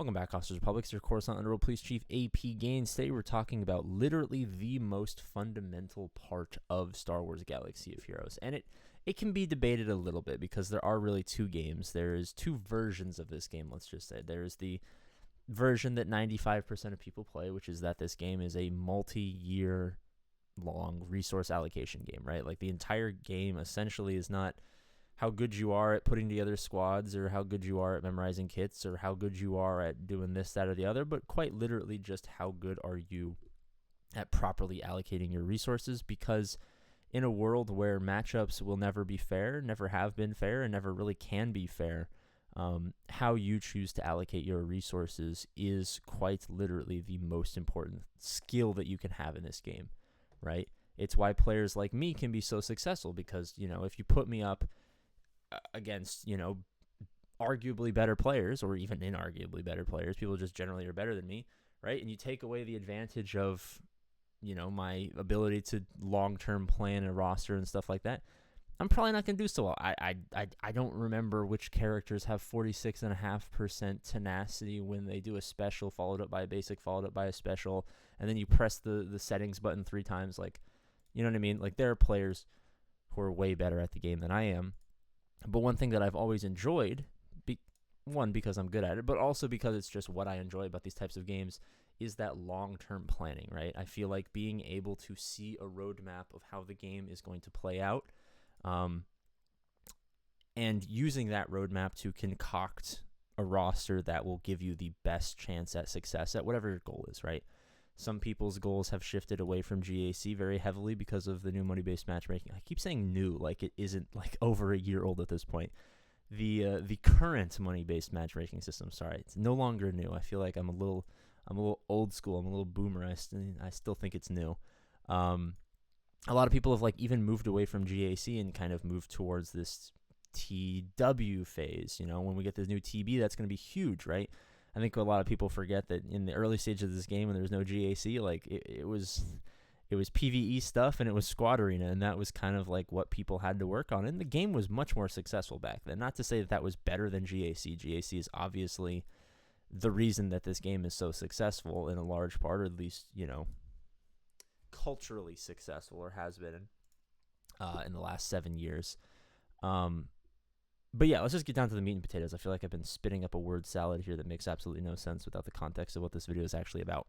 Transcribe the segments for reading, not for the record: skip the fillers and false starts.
Welcome back, Officers Republic. It's your Coruscant Underworld Police Chief APGAINS. Today we're talking about literally the most fundamental part of Star Wars Galaxy of Heroes. And it can be debated a little bit because there are really two games. There's two versions of this game, let's just say. There's the version that 95% of people play, which is that this game is a multi-year long resource allocation game, right? Like the entire game essentially is not how good you are at putting together squads or how good you are at memorizing kits or how good you are at doing this, that, or the other, but quite literally just how good are you at properly allocating your resources, because in a world where matchups will never be fair, never have been fair, and never really can be fair, how you choose to allocate your resources is quite literally the most important skill that you can have in this game, right? It's why players like me can be so successful because, if you put me up against, arguably better players or even inarguably better players, people just generally are better than me, right? And you take away the advantage of, my ability to long-term plan a roster and stuff like that, I'm probably not going to do so well. I don't remember which characters have 46.5% tenacity when they do a special followed up by a basic, followed up by a special, and then you press the settings button 3 times. Like, you know what I mean? Like, there are players who are way better at the game than I am. But one thing that I've always enjoyed, one, because I'm good at it, but also because it's just what I enjoy about these types of games, is that long-term planning, right? I feel like being able to see a roadmap of how the game is going to play out, and using that roadmap to concoct a roster that will give you the best chance at success at whatever your goal is, right? Some people's goals have shifted away from GAC very heavily because of the new money-based matchmaking. I keep saying new, like it isn't like over a year old at this point. The current money-based matchmaking system, sorry, it's no longer new. I feel like I'm a little old school. I'm a little boomer. I still think it's new. A lot of people have even moved away from GAC and kind of moved towards this TW phase. When we get this new TB, that's going to be huge, right? I think a lot of people forget that in the early stage of this game, when there was no GAC, it was PvE stuff and it was Squad Arena, and that was kind of like what people had to work on. And the game was much more successful back then. Not to say that was better than GAC. GAC is obviously the reason that this game is so successful in a large part, or at least, culturally successful, or has been in the last 7 years. But yeah, let's just get down to the meat and potatoes. I feel like I've been spitting up a word salad here that makes absolutely no sense without the context of what this video is actually about.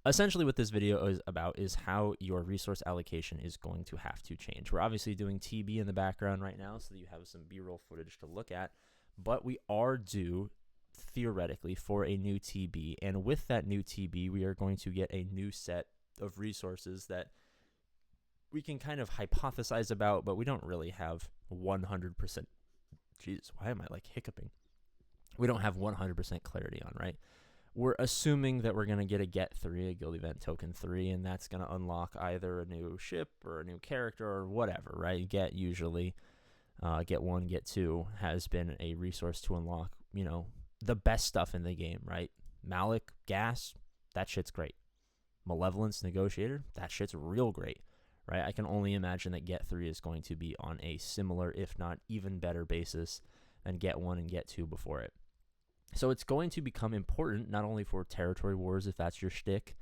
Essentially, what this video is about is how your resource allocation is going to have to change. We're obviously doing TB in the background right now so that you have some B-roll footage to look at, but we are due, theoretically, for a new TB, and with that new TB, we are going to get a new set of resources that we can kind of hypothesize about, but we don't really have 100%. Jeez, why am I hiccuping? We don't have 100% clarity on, right? We're assuming that we're going to get a Get 3, a Guild Event Token 3, and that's going to unlock either a new ship or a new character or whatever, right? Get usually, Get 1, Get 2 has been a resource to unlock, the best stuff in the game, right? Malik, Gas, that shit's great. Malevolence, Negotiator, that shit's real great. Right, I can only imagine that Get 3 is going to be on a similar, if not even better basis than Get 1 and Get 2 before it. So it's going to become important, not only for territory wars, if that's your shtick,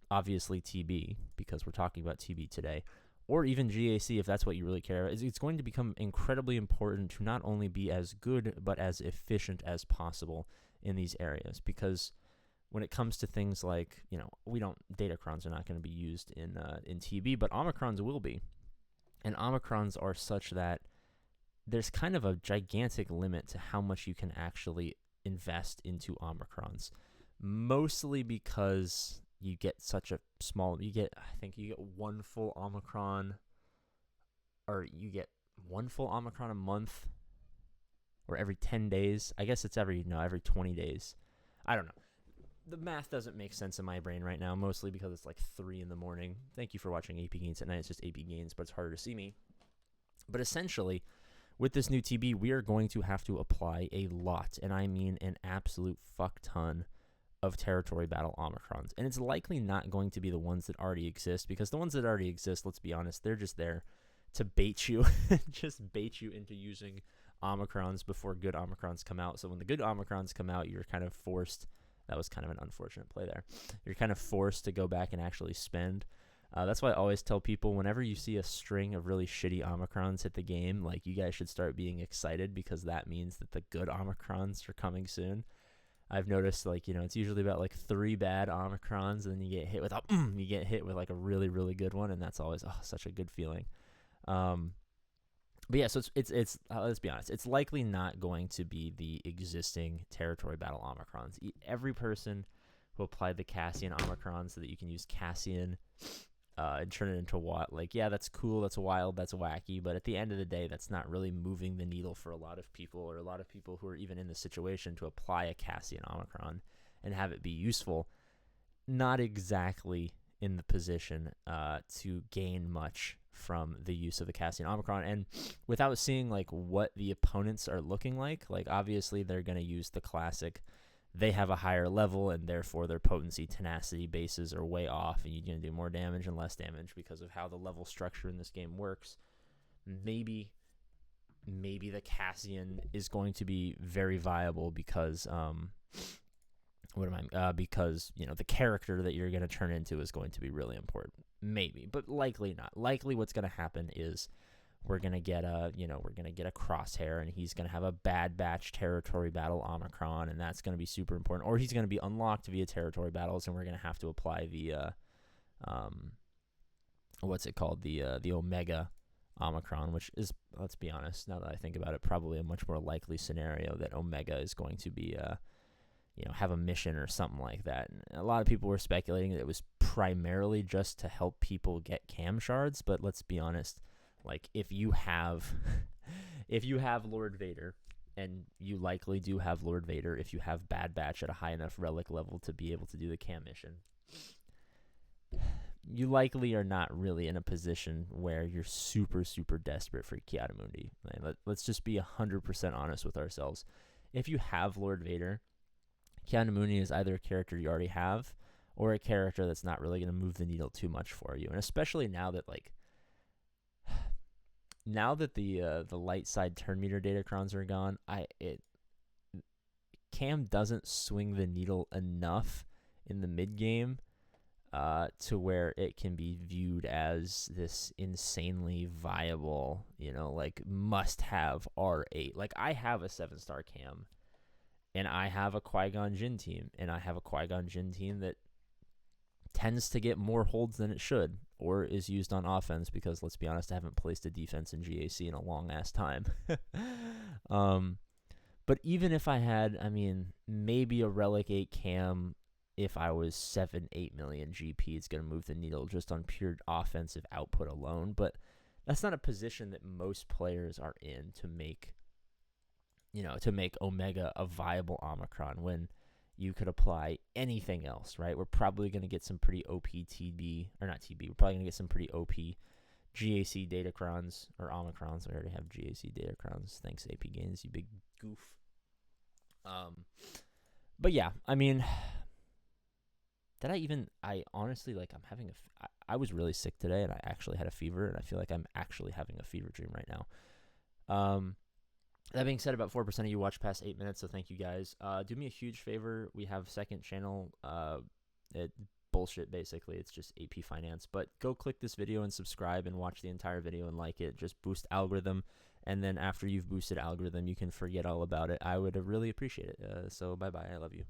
obviously TB, because we're talking about TB today, or even GAC, if that's what you really care about. It's going to become incredibly important to not only be as good, but as efficient as possible in these areas, because when it comes to things like, Datacrons are not going to be used in TB, but Omicrons will be. And Omicrons are such that there's kind of a gigantic limit to how much you can actually invest into Omicrons. Mostly because you get such a small, I think you get one full Omicron, or you get one full Omicron a month, or every 10 days. I guess it's every 20 days. I don't know. The math doesn't make sense in my brain right now, mostly because it's 3 in the morning. Thank you for watching APGAINS at night. It's just APGAINS, but it's harder to see me. But essentially, with this new TB, we are going to have to apply a lot, and I mean an absolute fuck ton of territory battle Omicrons. And it's likely not going to be the ones that already exist, because the ones that already exist, let's be honest, they're just there to bait you, just bait you into using Omicrons before good Omicrons come out. So when the good Omicrons come out, you're kind of forced. That was kind of an unfortunate play there. You're kind of forced to go back and actually spend. That's why I always tell people, whenever you see a string of really shitty Omicrons hit the game, like, you guys should start being excited, because that means that the good Omicrons are coming soon. I've noticed, like, you know, it's usually about like 3 bad Omicrons, and then you get hit with like a really, really good one, and that's always such a good feeling. But yeah, so it's let's be honest, it's likely not going to be the existing territory battle Omicrons. Every person who applied the Cassian Omicron so that you can use Cassian and turn it into what, like, yeah, that's cool, that's wild, that's wacky, but at the end of the day, that's not really moving the needle for a lot of people, or a lot of people who are even in the situation to apply a Cassian Omicron and have it be useful. Not exactly in the position to gain much from the use of the Cassian Omicron, and without seeing like what the opponents are looking like obviously they're going to use the classic, they have a higher level and therefore their potency, tenacity bases are way off, and you're going to do more damage and less damage because of how the level structure in this game works. Maybe the Cassian is going to be very viable because because, you know, the character that you're going to turn into is going to be really important. Maybe, but likely not. Likely what's going to happen is we're going to get a Crosshair, and he's going to have a Bad Batch territory battle Omicron, and that's going to be super important. Or he's going to be unlocked via territory battles, and we're going to have to apply the the Omega Omicron, which is, let's be honest, now that I think about it, probably a much more likely scenario that Omega is going to be have a mission or something like that. And a lot of people were speculating that it was primarily just to help people get cam shards, but let's be honest, like, if you have Lord Vader, and you likely do have Lord Vader if you have Bad Batch at a high enough relic level to be able to do the cam mission, you likely are not really in a position where you're super, super desperate for Ki-Adi-Mundi. Let's just be 100% honest with ourselves. If you have Lord Vader, Ki-Adi-Mundi is either a character you already have, or a character that's not really going to move the needle too much for you. And especially now that the light side turn meter datacrons are gone, Cam doesn't swing the needle enough in the mid game to where it can be viewed as this insanely viable, must-have R8. Like, I have a 7-star Cam, and I have a Qui-Gon Jinn team, and I have a Qui-Gon Jinn team that tends to get more holds than it should, or is used on offense, because, let's be honest, I haven't placed a defense in GAC in a long-ass time. But even if I had, maybe a Relic 8 Cam, if I was 7-8 million GP, it's going to move the needle just on pure offensive output alone. But that's not a position that most players are in to make Omega a viable Omicron when you could apply anything else, right? We're probably going to get some pretty OP TB, or not TB, we're probably going to get some pretty OP GAC Datacrons, or Omicrons. I already have GAC Datacrons. Thanks, APGAINS, you big goof. But yeah, I honestly, I was really sick today, and I actually had a fever, and I feel like I'm actually having a fever dream right now. That being said, about 4% of you watch past 8 minutes, so thank you guys. Do me a huge favor. We have a second channel. Bullshit, basically. It's just AP Finance. But go click this video and subscribe and watch the entire video and like it. Just boost algorithm. And then after you've boosted algorithm, you can forget all about it. I would really appreciate it. So bye-bye. I love you.